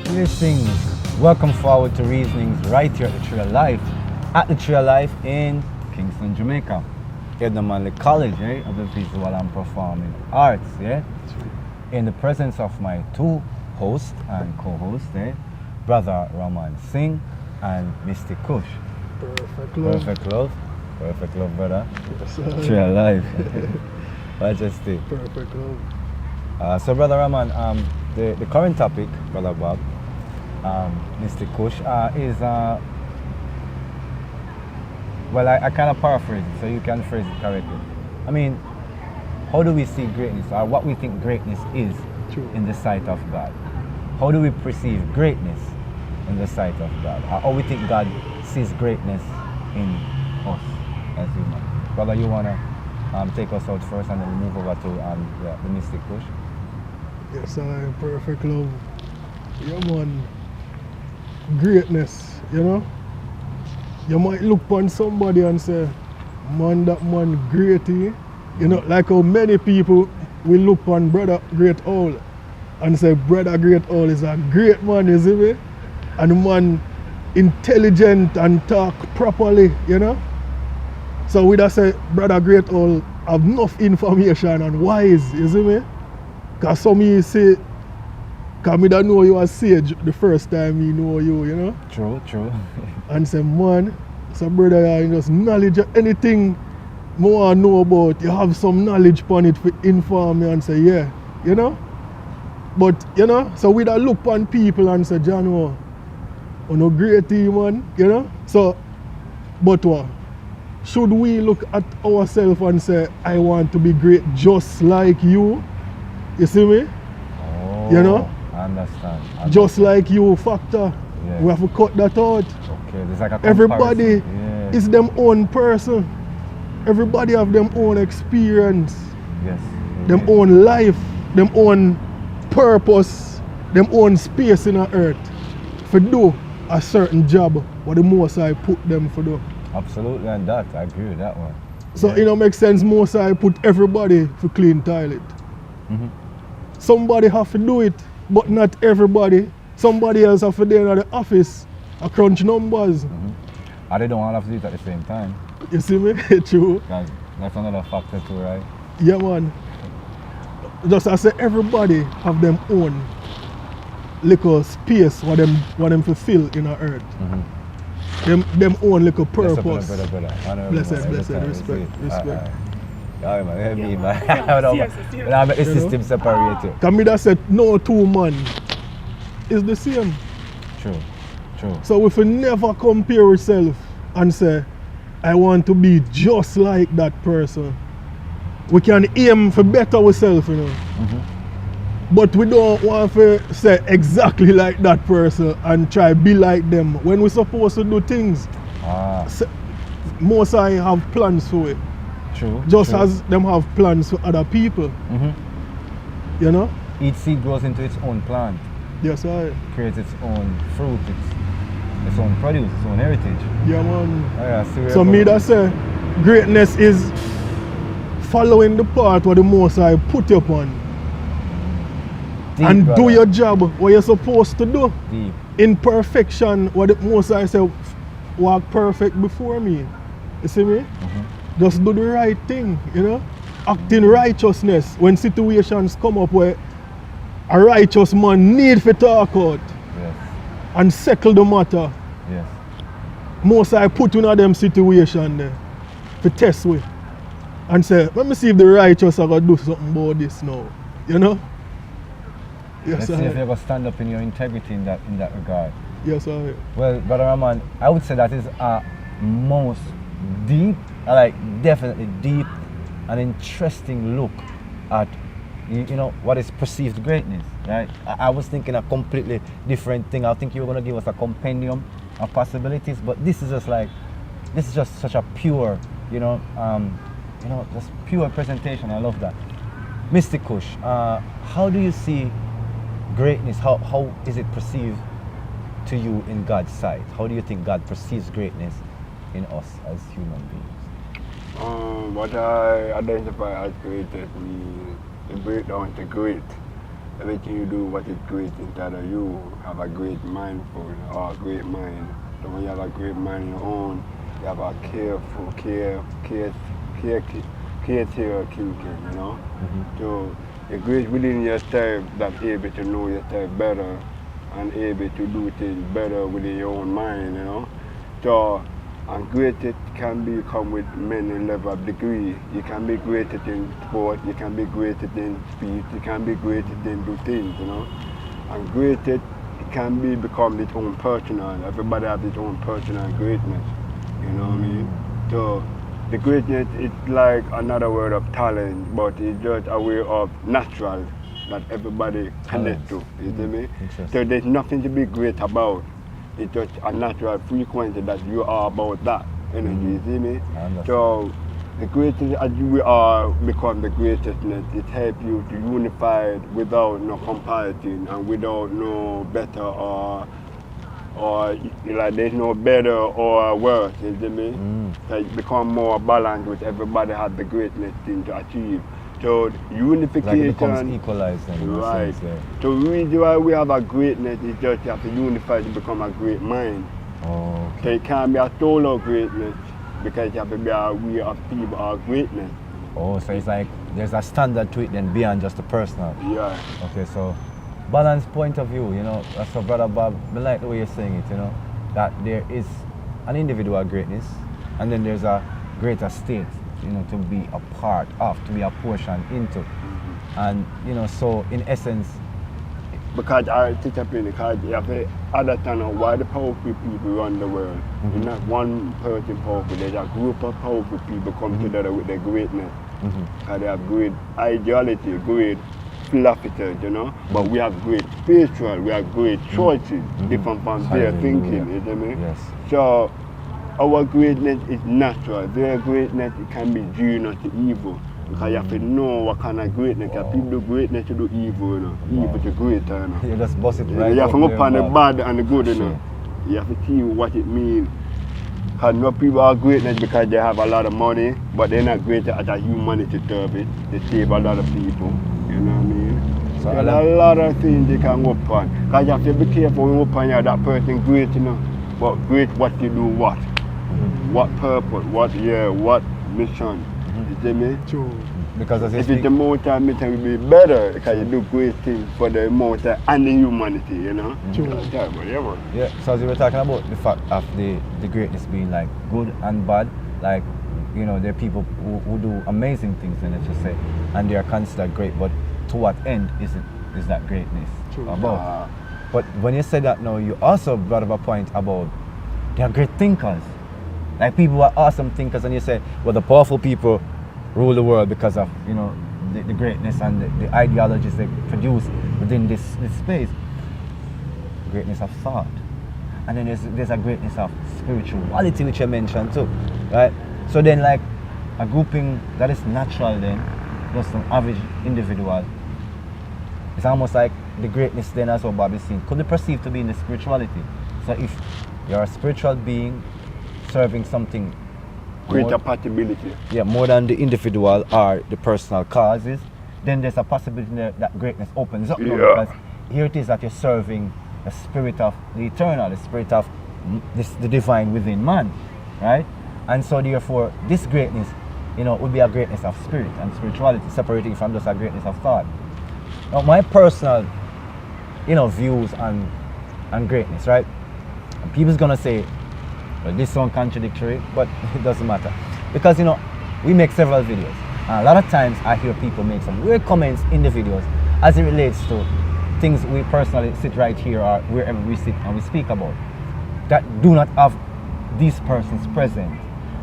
Blessings. Welcome forward to Reasonings right here at the Tree of Life. At the Tree of Life in Kingston, Jamaica. At the Manly College, of the Visual and Performing Arts, in the presence of my two hosts and co-hosts, Brother Ramon Singh and Mr. Kush. Perfect love. Perfect love. Perfect love, brother. Yes, sir. Tree of Life. Majesty. Perfect love. So Brother Ramon, the current topic, Brother Bob, Mr. Kush, is, well, I kind of paraphrase it, so you can phrase it correctly. I mean, how do we see greatness, or what we think greatness is True. in the sight of God? How do we perceive greatness in the sight of God? How we think God sees greatness in us as humans? Brother, you want to take us out first and then we move over to the Mystic Kush? Yes, sir. Perfect love. Yeah, man. Greatness, you know? You might look upon somebody and say, man, that man great, eh? You know, like how many people will look upon Brother Great Owl and say, Brother Great Owl is a great man, you see me? And the man intelligent and talk properly, you know? So we just say, Brother Great Owl have enough information and wise, you see me? Because some you say, because me don't know you as sage the first time me know you, you know? True, true. And say, man, so brother, you just knowledge of anything more I know about, you have some knowledge upon it for inform me and say, yeah, you know? But, you know, so we don't look upon people and say, John, oh, no great man, you know? So, but what? Should we look at ourselves and say, I want to be great just like you? You see me? Oh, You know? I understand. Just like you factor. Yeah. We have to cut that out. Okay, there's like a Everybody comparison. is them own person. Everybody have them own experience, Yes. them indeed. own life, them own purpose, them own space in the earth for do a certain job what the Most I put them for do. Absolutely, and that, I agree with that one. So Yeah. it don't make sense Most I put everybody for clean toilet. Mhm. Somebody have to do it, but not everybody. Somebody else have to be in the office, a crunch numbers. And they don't all have to do it at the same time. You see me? True. That's another factor too, right? Yeah, man. Just as I say, everybody have them own little space what them fulfill in the earth. Them own little purpose. Blessed, respect. Yeah, man, me, man. I make the You know? system separate you. Because me that said no two man is the same. True, true. So if we never compare ourselves and say, I want to be just like that person, we can aim for better ourselves, you know. But we don't want to say exactly like that person and try be like them. When we're supposed to do things, most I have plans for it. True. Just true. as them have plans for other people, you know? Each seed grows into its own plant, Yes, I. creates its own fruit, its own produce, its own heritage. Yeah, man. Oh, yeah, see where So you're me going. that say, greatness is following the path what the Most I put you upon Deep, and brother. do your job what you're supposed to do. Deep. In perfection, what the Most I say, walk perfect before me. You see me? Just do the right thing, you know? Act in righteousness when situations come up where a righteous man need to talk out Yes, and settle the matter. yes. Most I put in them situation there to test with and say, let me see if the righteous are going to do something about this now, you know? Let's Yes, see if you're sir. going to stand up in your integrity in that regard. Yes, sir. Well, Brother Rahman, I would say that is a most deep, like definitely deep and interesting look at you know what is perceived greatness, right? I was thinking a completely different thing. I think you were going to give us a compendium of possibilities, but this is just such a pure, just pure presentation. I love that. Mr. Kush, how do you see greatness? How is it perceived to you in God's sight? How do you think God perceives greatness in us as human beings? What I identify as great is the breakdown to great. everything you do, what is great inside of you, have a great mindful or a great mind. So when you have a great mind in your own, you have a careful, caretaker thinking, you know. So you're great within yourself that's able to know yourself better and able to do things better within your own mind, you know. So, and greatest can become with many level of degree. You can be greatest in sport, you can be greatest in speech, you can be greatest in do things, you know. And greatest can become its own personal. Everybody has its own personal greatness, you know what I mean? So the greatness is like another word of talent, but it's just a way of natural that everybody connect to, you see me? So there's nothing to be great about. It's just a natural frequency that you are about that energy, you see me? So the greatest as you are become the greatestness, it helps you to unify without no comparison and without no better or like there's no better or worse, you see me? So it become more balanced with everybody has the greatness thing to achieve. So unification, like it becomes equalized in right. Sense, yeah. So the reason why we have a greatness is just you have to unify to become a great mind. Oh, okay. So it can't be a solo greatness because you have to be a way of people are greatness. Oh, so it's like there's a standard to it then beyond just the personal. Yeah. Okay, so balanced point of view, you know, so Brother Bob, I like the way you're saying it, you know, that there is an individual greatness and then there's a greater state, you know, to be a part of, to be a portion into. And, you know, so in essence, because I teach up in the card, you have to understand why the powerful people run the world. It's not one person powerful, there's a group of powerful people come together with their greatness. Because they have great ideology, great philosophy, you know. But we have great spiritual, we have great choices, different from their thinking, you know what I mean? yes. So our greatness is natural. Their greatness it can be genius to evil. Because you have to know what kind of greatness. Because people do greatness to do evil, you know. Evil to greater, you know. You just bust it right. You have to up look there, on the man. bad and the good, you know. You have to see what it means. Because no people are greatness because they have a lot of money, but they're not great at a humanity service. They save a lot of people, you know what I mean? So There's a lot of things they can work on. Because you have to be careful when you work on that person great, you know. But great what you do what? What purpose, what mission, you see me? True. Because as you If speak, it's the motor mission will be better because you do great things for the motor and the humanity, you know? True. Whatever. yeah, so as you were talking about the fact of the greatness being like good and bad, like, you know, there are people who do amazing things, and let's just say, and they are considered great, but to what end is that greatness True. about? But when you said that now, you also brought up a point about they are great thinkers. Like people who are awesome thinkers, and you say, well, the powerful people rule the world because of, you know, the greatness and the ideologies they produce within this space. Greatness of thought. And then there's a greatness of spirituality, which you mentioned too, right? So then like a grouping that is natural then, just an average individual, it's almost like the greatness then, as what Bob is saying, could be perceived to be in the spirituality. So if you're a spiritual being serving something Greater possibility. yeah, more than the individual or the personal causes, then there's a possibility that greatness opens up now, because here it is that you're serving the spirit of the eternal, the spirit of the divine within man, right? And so therefore this greatness, you know, would be a greatness of spirit and spirituality, separating from just a greatness of thought. Now my personal, you know, views on greatness, right? And people's gonna say, well, this sounds contradictory, but it doesn't matter. Because, you know, we make several videos. And a lot of times I hear people make some weird comments in the videos as it relates to things we personally sit right here or wherever we sit and we speak about that do not have these persons present.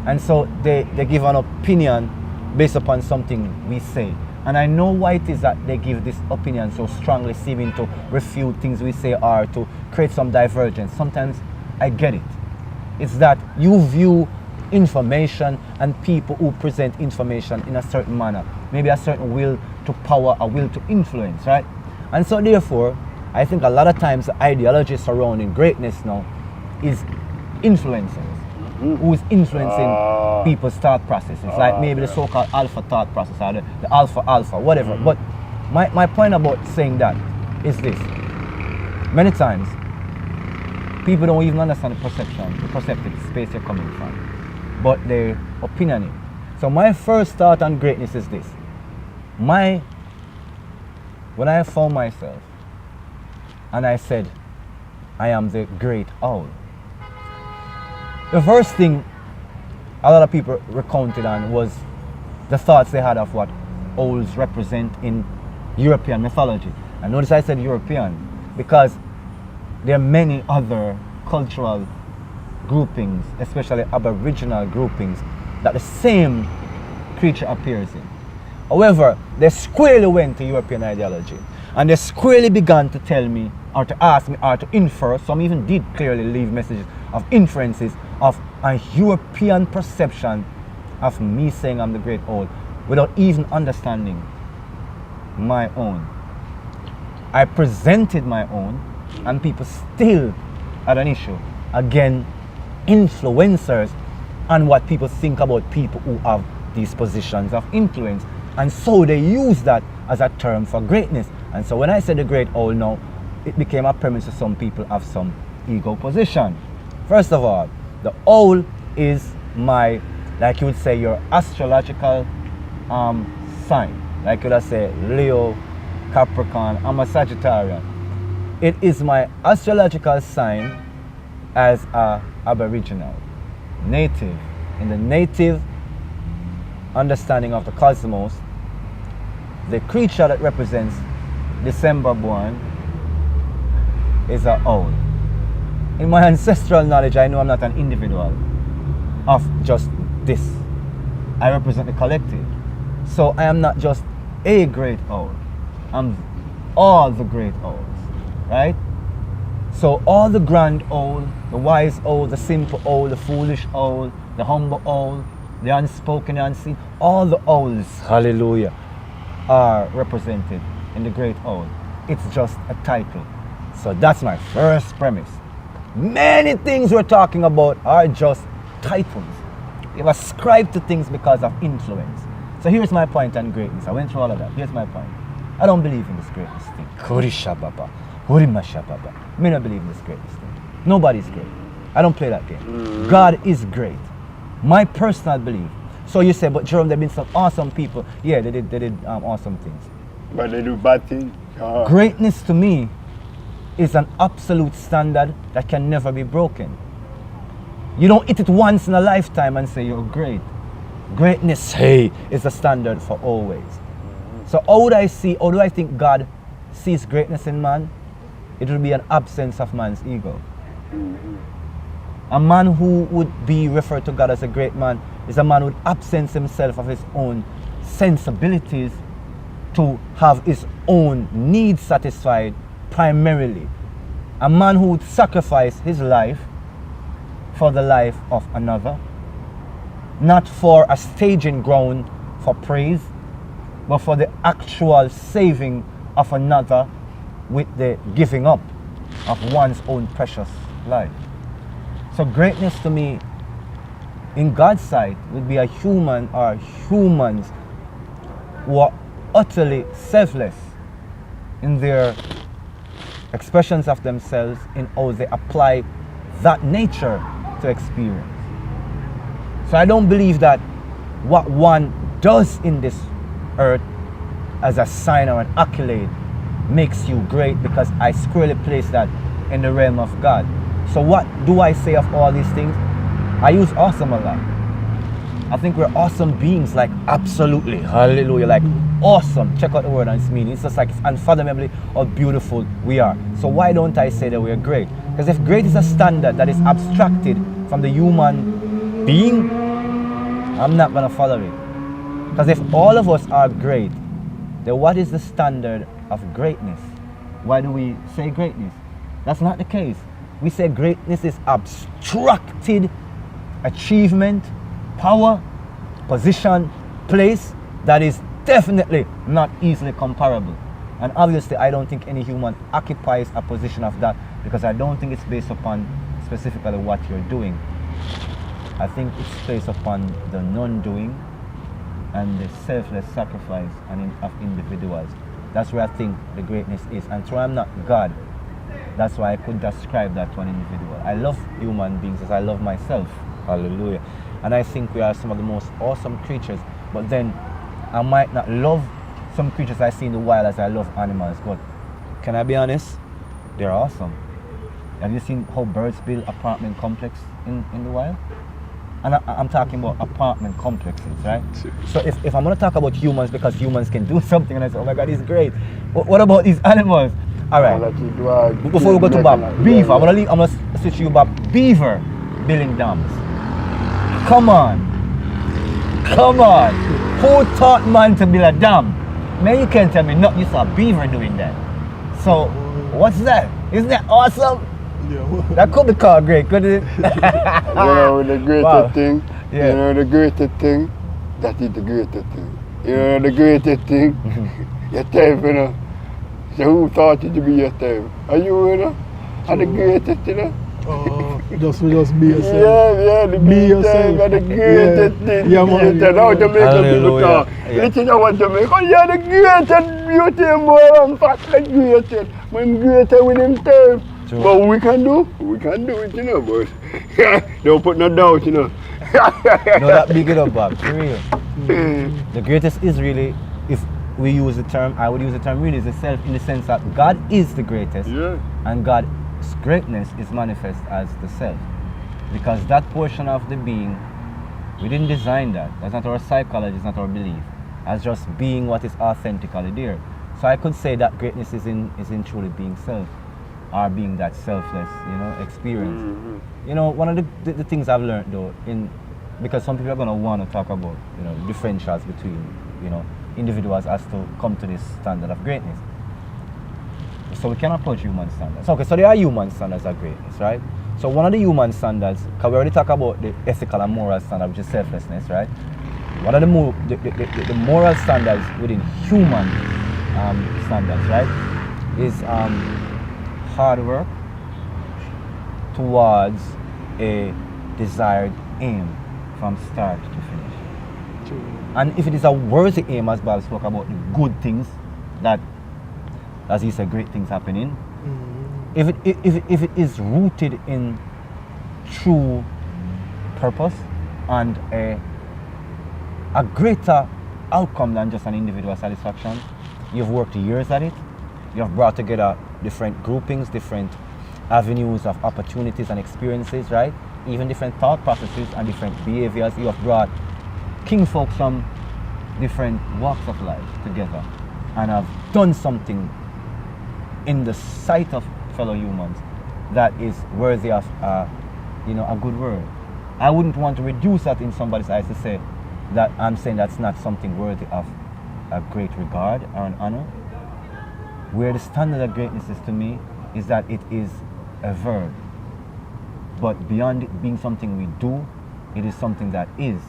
And so they give an opinion based upon something we say. And I know why it is that they give this opinion so strongly, seeming to refute things we say or to create some divergence. Sometimes I get it. It's that you view information and people who present information in a certain manner, maybe a certain will to power, a will to influence, right? And so therefore, I think a lot of times the ideology surrounding greatness now is influencers, who is influencing people's thought processes, like maybe the so-called alpha thought process or the alpha, whatever. But My point about saying that is this. Many times, people don't even understand the perceptive space you're coming from, but they're opinionated. So my first thought on greatness is this. When I found myself, and I said, I am the great owl. The first thing a lot of people recounted on was the thoughts they had of what owls represent in European mythology. And notice I said European because there are many other cultural groupings, especially Aboriginal groupings, that the same creature appears in. However, they squarely went to European ideology, and they squarely began to tell me, or to ask me, or to infer, some even did clearly leave messages of inferences of a European perception of me saying I'm the great owl, without even understanding my own. I presented my own, and people still had an issue. Again, influencers and what people think about people who have these positions of influence. And so they use that as a term for greatness. And so when I said the great owl now, it became a premise to some people have some ego position. First of all, the owl is my, like you would say, your astrological sign. Like you would say Leo, Capricorn, I'm a Sagittarian. It is my astrological sign as a Aboriginal, native. In the native understanding of the cosmos, the creature that represents December born is an owl. In my ancestral knowledge, I know I'm not an individual of just this. I represent the collective. So I am not just a great owl. I'm all the great owls, right? So all the grand owl, the wise owl, the simple owl, the foolish owl, the humble owl, the unspoken, the unseen, all the owls, hallelujah, are represented in the great owl. It's just a title. So that's my first premise. Many things we're talking about are just titles. You've ascribed to things because of influence. So here's my point on greatness. I went through all of that. Here's my point. I don't believe in this greatness thing. Me not believe in this greatness thing. Nobody's great. I don't play that game. God is great. My personal belief. So you say, but Jerome, there have been some awesome people. Yeah, they did awesome things. But they do bad things. Greatness to me is an absolute standard that can never be broken. You don't hit it once in a lifetime and say you're great. Greatness, hey, is a standard for always. So how do I think God sees greatness in man? It will be an absence of man's ego. A man who would be referred to God as a great man is a man who would absence himself of his own sensibilities to have his own needs satisfied primarily. A man who would sacrifice his life for the life of another, not for a staging ground for praise, but for the actual saving of another with the giving up of one's own precious life. So greatness to me, in God's sight, would be a human or humans who are utterly selfless in their expressions of themselves, in how they apply that nature to experience. So I don't believe that what one does in this earth as a sign or an accolade makes you great, because I squarely place that in the realm of God. So what do I say of all these things? I use awesome a lot. I think we're awesome beings, like absolutely, hallelujah, like awesome. Check out the word and its meaning. It's just like it's unfathomably how beautiful we are. So why don't I say that we're great? Because if great is a standard that is abstracted from the human being, I'm not going to follow it. Because if all of us are great, then what is the standard of greatness? Why do we say greatness? That's not the case. We say greatness is abstracted achievement, power, position, place that is definitely not easily comparable. And obviously I don't think any human occupies a position of that, because I don't think it's based upon specifically what you're doing. I think it's based upon the non-doing and the selfless sacrifice of individuals That's where I think the greatness is. And so I'm not God. That's why I could describe that to an individual. I love human beings as I love myself. Hallelujah. And I think we are some of the most awesome creatures. But then I might not love some creatures I see in the wild as I love animals. But can I be honest? They're awesome. Have you seen how birds build apartment complex in the wild? And I'm talking about apartment complexes, right? So if I'm going to talk about humans because humans can do something and I say, oh my God, it's great. What about these animals? All right. Before we go to Bob, beaver. I'm gonna switch you Bob. Beaver building dams. Come on. Who taught man to build a dam? Man, you can't tell me nothing. You saw beaver doing that. So what's that? Isn't that awesome? Yeah. That could be called great, couldn't it? The greatest Wow. thing. Yeah. The greatest thing. That is the greatest thing. The greatest thing. Yourself, So who taught you to be yourself? Are you, Are the greatest, Just be yourself. Yeah, the Be yourself. are the greatest thing. Yeah, man. How Jamaican people talk. Yeah. Listen to what Jamaica. Oh, yeah, the greatest beauty boy and fat the greatest. I'm greater with himself. True. But we can do it, but don't put no doubt, No, that big it up, Bob. For real. The greatest is really, if we use the term, I would use the term really is the self in the sense that God is the greatest. Yeah. And God's greatness is manifest as the self. Because that portion of the being, we didn't design that. That's not our psychology, it's not our belief. As just being what is authentically there. So I could say that greatness is in truly being self, or being that selfless, experience. Mm-hmm. One of the things I've learned though, because some people are gonna want to talk about, differentials between, individuals as to come to this standard of greatness. So we can approach human standards. Okay, so there are human standards of greatness, right? So one of the human standards, because we already talked about the ethical and moral standard, which is selflessness, right? One of the moral standards within human standards, right, is hard work towards a desired aim from start to finish. True. And if it is a worthy aim, as Bob spoke about the good things that, as he said, great things happening. Mm-hmm. If it is rooted in true purpose and a greater outcome than just an individual satisfaction, you've worked years at it. You've brought together different groupings, different avenues of opportunities and experiences, right? Even different thought processes and different behaviors. You have brought kinfolk from different walks of life together and have done something in the sight of fellow humans that is worthy of a good word. I wouldn't want to reduce that in somebody's eyes to say that I'm saying that's not something worthy of a great regard or an honor. Where the standard of greatness is to me is that it is a verb. But beyond it being something we do, it is something that is,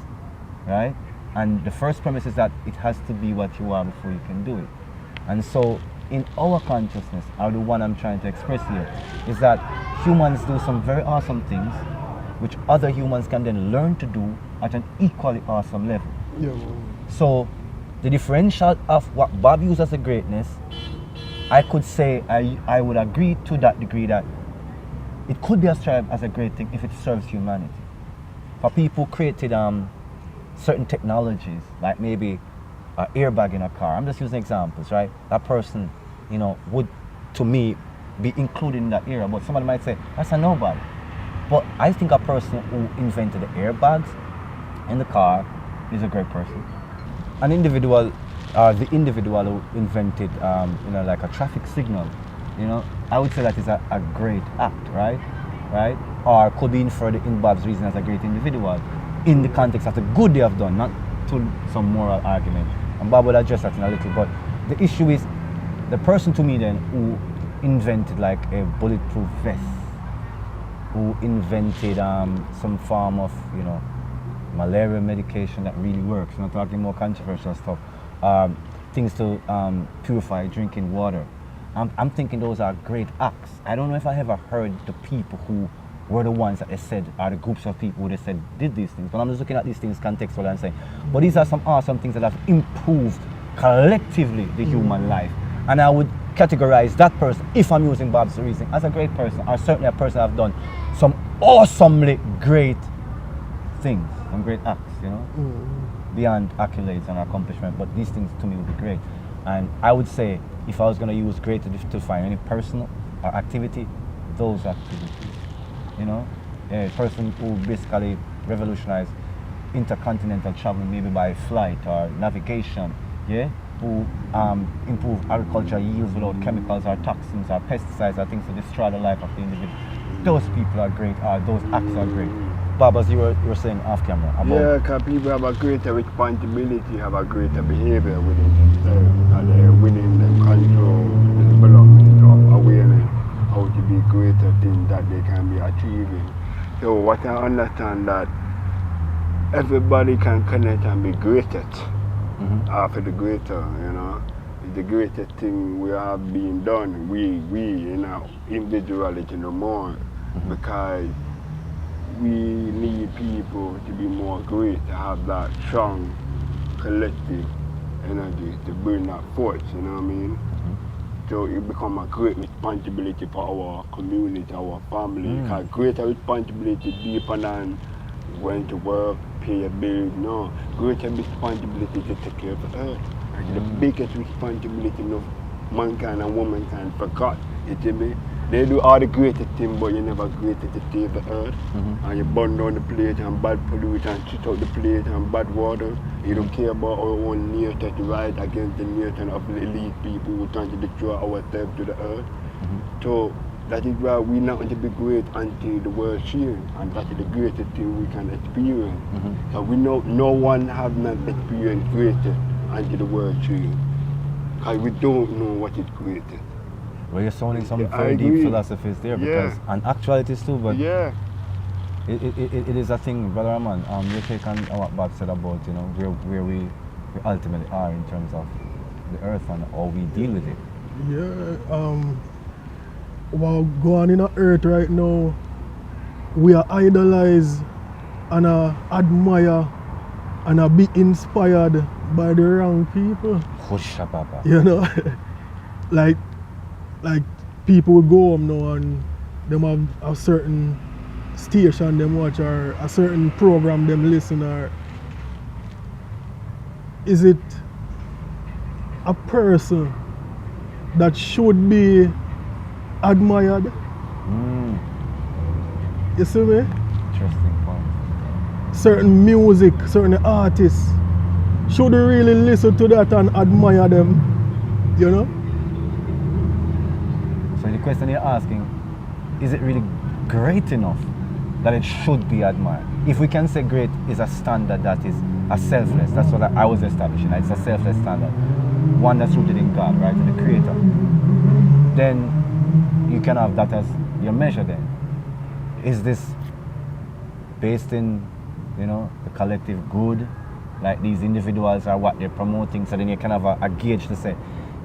right? And the first premise is that it has to be what you are before you can do it. And so in our consciousness, or the one I'm trying to express here, is that humans do some very awesome things which other humans can then learn to do at an equally awesome level. Yeah. So the differential of what Bob used as a greatness, I could say I would agree to that degree that it could be ascribed as a great thing if it serves humanity. For people who created certain technologies, like maybe an airbag in a car. I'm just using examples, right? That person, would, to me, be included in that era. But somebody might say, that's a nobody. But I think a person who invented the airbags in the car is a great person. An individual, the individual who invented, like a traffic signal, I would say that is a great act, right? Right? Or could be inferred in Bob's reason as a great individual in the context of the good they have done, not to some moral argument. And Bob will address that in a little, but the issue is the person to me then who invented like a bulletproof vest, who invented some form of, malaria medication that really works. I'm not talking more controversial stuff. Things to purify drinking water. I'm thinking those are great acts. I don't know if I ever heard the people who were the ones that they said, are the groups of people who they said did these things. But I'm just looking at these things contextually and saying, but these are some awesome things that have improved collectively the human life. And I would categorize that person, if I'm using Bob's reasoning, as a great person, or certainly a person I've done some awesomely great things, some great acts, you know, beyond accolades and accomplishment. But these things to me would be great. And I would say, if I was going to use great to define any person or activity, those activities, you know, a person who basically revolutionized intercontinental travel, maybe by flight or navigation, yeah, who improve agriculture yields without chemicals or toxins or pesticides or things to destroy the life of the individual. Those people are great, those acts are great. Bob, as you were saying off camera about... Yeah, because people have a greater responsibility, have a greater behavior within themselves, and they're within them control the development of awareness, how to be greater things that they can be achieving. So what I understand that everybody can connect and be greater after the greater, you know. The greatest thing we have been done, we in our individuality no more, because we need people to be more great, to have that strong collective energy to bring that forth, you know what I mean? So it become a great responsibility for our community, our family, because greater responsibility deeper than going to work, pay a bill, no. Greater responsibility to take care of the earth. The biggest responsibility of mankind and womankind forgot, you see me? They do all the greatest things, but you never greater to save the earth. And you burn down the plate and bad pollution and shit out the plate and bad water. You don't care about our own nature to ride against the nature of the elite people who trying to destroy ourselves to the earth. So that is why we not going to be great until the world changes, and that is the greatest thing we can experience. So we know no one have not experienced greater until the world changes, because we don't know what is greater. Well, you're sounding some very deep philosophies there, because and actualities too, but it is a thing, Brother Ramon. Your take on what Bob said about, you know, where we ultimately are in terms of the earth and how we deal with it. Yeah, while going in the earth right now, we are idolized and admire and be inspired by the wrong people. Husha, Papa. You know, like people will go home now and them have a certain station them watch or a certain program them listen, or is it a person that should be admired? You see me? Interesting point. Certain music, certain artists, should we really listen to that and admire them? You know? So the question you're asking, is it really great enough that it should be admired? If we can say great is a standard that is a selfless, that's what I was establishing, it's a selfless standard, one that's rooted in God, right, in the Creator, then you can have that as your measure then. Is this based in, you know, the collective good, like these individuals are what they're promoting, so then you can have a gauge to say,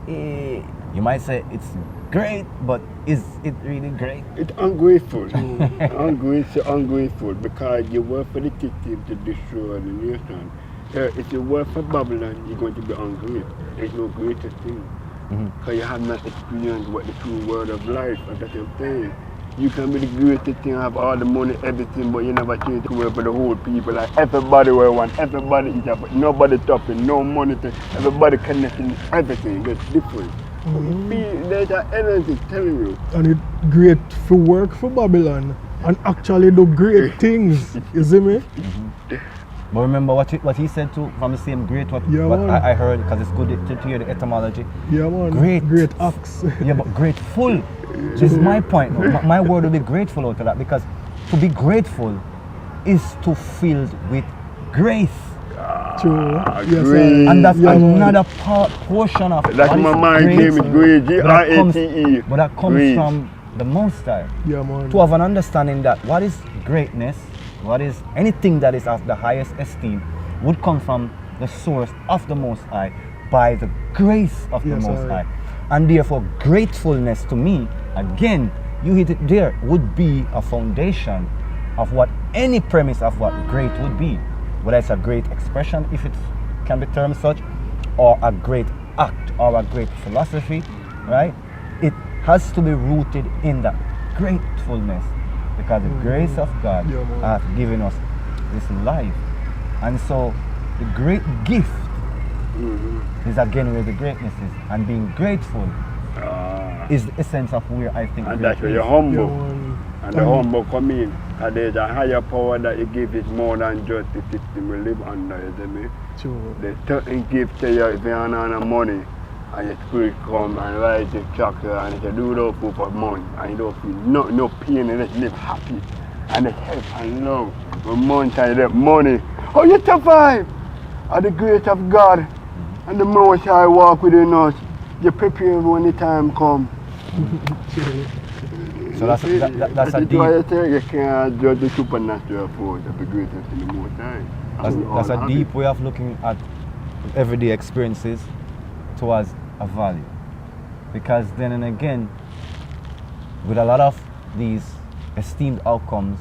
you might say it's great, but is it really great? It's ungrateful. Ungrateful, because you work for the kitchen to destroy the nation. If you work for Babylon, you're going to be ungrateful. There's no greater thing. Because you have not experienced what the true word of life, and that's what I'm saying. You can be the greatest thing, have all the money, everything, but you never change the world for the whole people. Like everybody will want, everybody is up, nobody topping, no money thing, everybody connecting, everything. That's different. There's an energy telling you. And it's great for work for Babylon and actually do great things. You see me? But remember what he said too, from the same great, what I heard, because it's good to hear the etymology. Yeah, man. Great acts. Yeah, but grateful. This is my point. My word will be grateful out of that, because to be grateful is to fill with grace. True. Yes, and that's another portion of that's my mind name is Grate, G-R-A-T-E. But that comes from the Most High. Yeah, man. To have an understanding that what is greatness, what is anything that is of the highest esteem, would come from the source of the Most High by the grace of the Most High. And therefore, gratefulness to me, again, you hit it there, would be a foundation of what any premise of what great would be. Whether it's a great expression, if it can be termed such, or a great act or a great philosophy, right? It has to be rooted in that gratefulness, because the grace of God Yeah, man. hath given us this life. And so the great gift is again where the greatness is, and being grateful is the essence of where I think And great that's where is. you're Yeah, humble. man. And the humble come in. And there's a higher power that you give it more than just the system we live under, you see me? True. The certain gift to you if you don't have no money and your spirit come and rise the chakra and if you do it all for money and you don't feel no pain and just live happy and it's help and love. When month and you get money, how you survive? At the grace of God and the most I walk within us, you prepare when the time comes. So that's a That's why deep, you say you can't judge the supernatural force of the greatness in the most high. that's a deep way of looking at everyday experiences towards a value. Because then and again, with a lot of these esteemed outcomes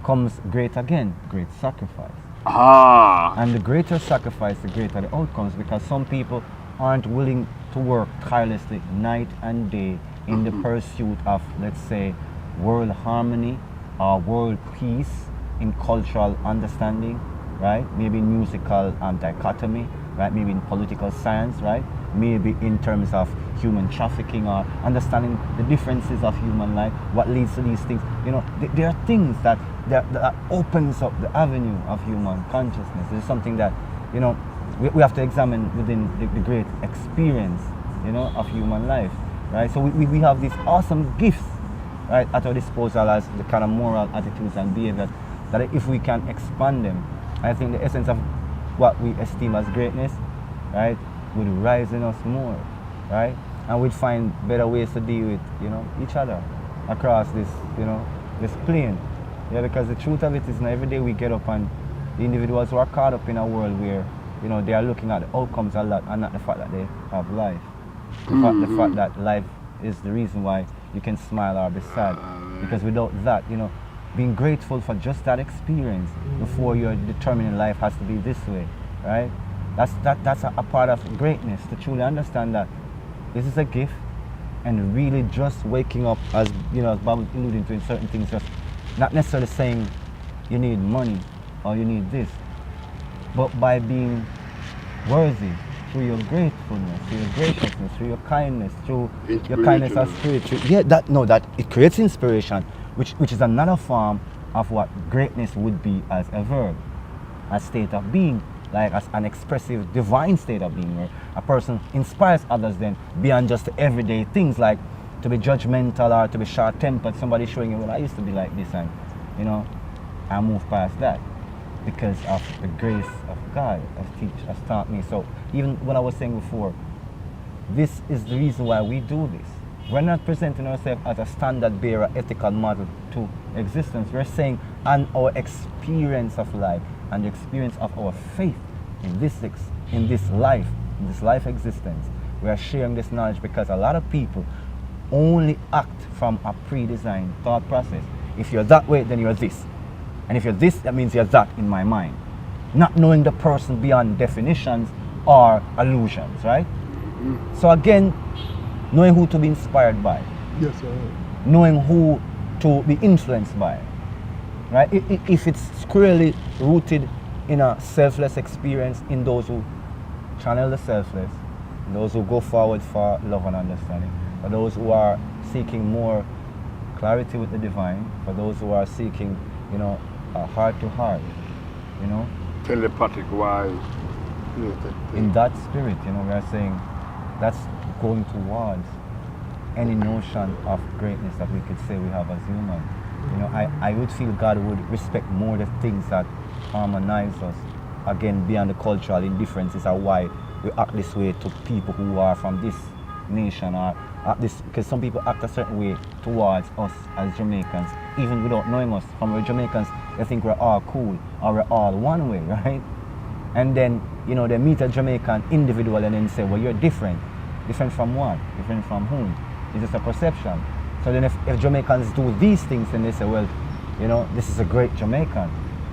comes great sacrifice. Ah. And the greater sacrifice, the greater the outcomes, because some people aren't willing to work tirelessly night and day in the pursuit of, let's say, world harmony or world peace in cultural understanding, right? Maybe in musical dichotomy, right? Maybe in political science, right? Maybe in terms of human trafficking or understanding the differences of human life, what leads to these things. You know, there are things that opens up the avenue of human consciousness. It's something that, you know, we have to examine within the great experience, you know, of human life, right? So we have these awesome gifts, right, at our disposal as the kind of moral attitudes and behaviors that if we can expand them, I think the essence of what we esteem as greatness, right, would rise in us more, right? And we'd find better ways to deal with, you know, each other across this, you know, this plane. Yeah, because the truth of it is, every day we get up and the individuals who are caught up in a world where, you know, they are looking at the outcomes a lot and not the fact that they have life. The fact that life is the reason why you can smile or be sad. Because without that, you know, being grateful for just that experience before you're determining life has to be this way, right? That's a part of greatness, to truly understand that this is a gift, and really just waking up, as you know, as Bob was alluding to in certain things, just not necessarily saying you need money or you need this, but by being worthy through your gratefulness, through your graciousness, through your kindness, through your kindness of spirit. That it creates inspiration, which is another form of what greatness would be as a verb, a state of being, like as an expressive divine state of being, where a person inspires others then beyond just the everyday things like to be judgmental or to be short-tempered, somebody showing you, well, I used to be like this, and you know, I move past that because of the grace of God has taught me. So even when I was saying before, this is the reason why we do this. We're not presenting ourselves as a standard bearer, ethical model to existence. We're saying, and our experience of life and the experience of our faith in this life existence, we are sharing this knowledge because a lot of people only act from a pre-designed thought process. If you're that way, then you're this. And if you're this, that means you're that in my mind. Not knowing the person beyond definitions or allusions, right? So again, knowing who to be inspired by. Yes, sir. Knowing who to be influenced by, right? If it's squarely rooted in a selfless experience, in those who channel the selfless, those who go forward for love and understanding, for those who are seeking more clarity with the divine, for those who are seeking, you know, a heart to heart, you know, Telepathic wise. in that spirit, you know, we are saying that's going towards any notion of greatness that we could say we have as human. You know, I would feel God would respect more the things that harmonize us, again, beyond the cultural indifferences are why we act this way to people who are from this nation, or act this, because some people act a certain way towards us as Jamaicans, even without knowing us. From we're Jamaicans, they think we're all cool, or we're all one way, right? And then, you know, they meet a Jamaican individual and then say, well, you're different. Different from what? Different from whom? It's just a perception. So then if Jamaicans do these things, then they say, well, you know, this is a great Jamaican.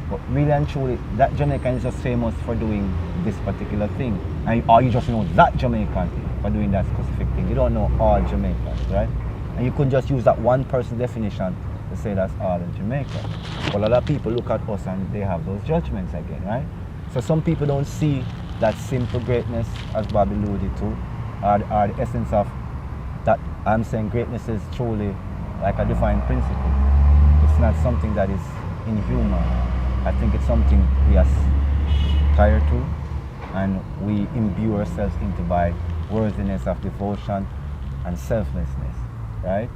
But really and truly, that Jamaican is just famous for doing this particular thing. And, or you just know that Jamaican. for doing that specific thing. You don't know all Jamaicans, right? And you couldn't just use that one person's definition to say that's all in Jamaica. But a lot of people look at us and they have those judgments again, right? So some people don't see that simple greatness, as Bobby alluded to, or the essence of that. I'm saying greatness is truly like a divine principle. It's not something that is inhuman. I think it's something we aspire to and we imbue ourselves into by worthiness of devotion and selflessness, right?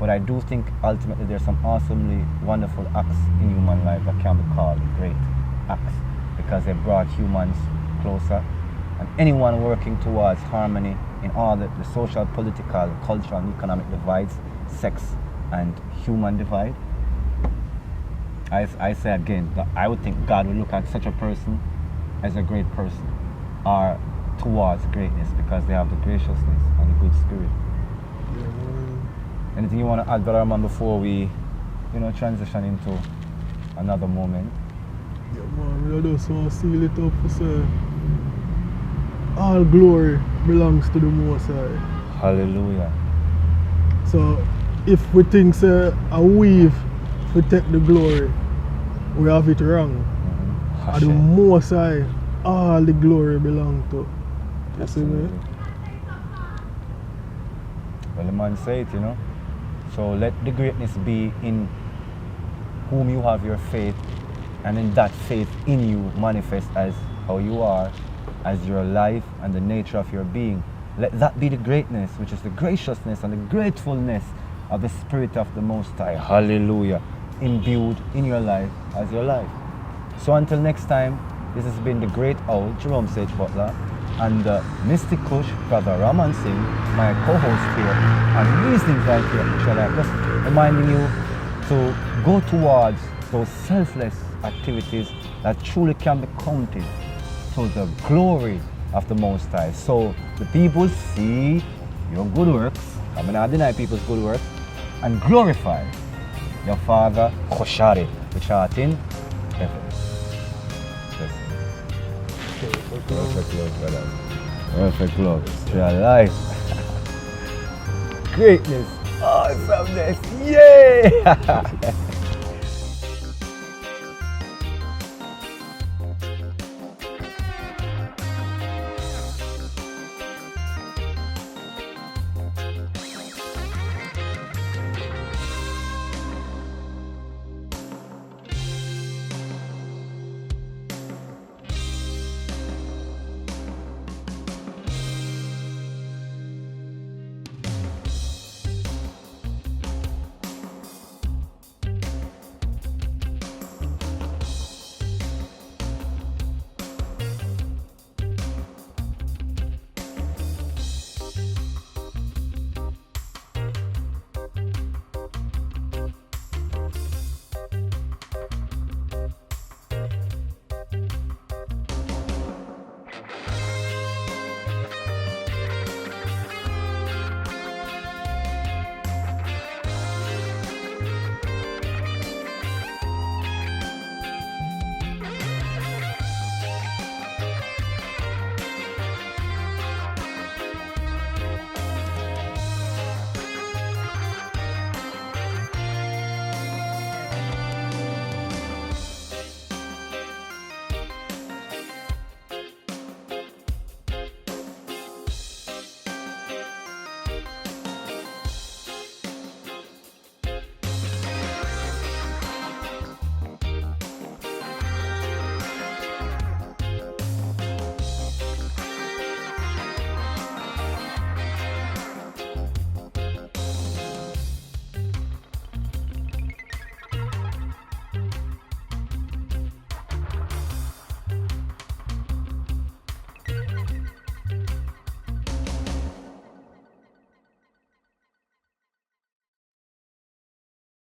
But I do think ultimately there's some awesomely wonderful acts in human life that can be called great acts because they brought humans closer. And anyone working towards harmony in all the social, political, cultural, and economic divides, sex and human divide, I say again, that I would think God would look at such a person as a great person or towards greatness because they have the graciousness and the good spirit. Anything you want to add, Brother Ramon, before we, transition into another moment? Yeah, man, I just want to seal it up to say, all glory belongs to the Most High. Hallelujah. So, if we think say a weave to take the glory, we have it wrong. And the Most High, all the glory belongs to. You see me? Well, the man say it, So let the greatness be in whom you have your faith, and in that faith in you manifest as how you are, as your life and the nature of your being. Let that be the greatness, which is the graciousness and the gratefulness of the Spirit of the Most High. Hallelujah. Imbued in your life as your life. So until next time, this has been the great owl, Jerome Sage Butler, and the Mystic Kush, Brother Ramon Singh, my co-host here, and these things right here, inshallah, just reminding you to go towards those selfless activities that truly can be counted to the glory of the Most High. So the people see your good works, I mean, I deny people's good works, and glorify your Father, Khoshari, which art in heaven. Perfect love, brother. Perfect love. Your life. Greatness. Awesomeness. Yay!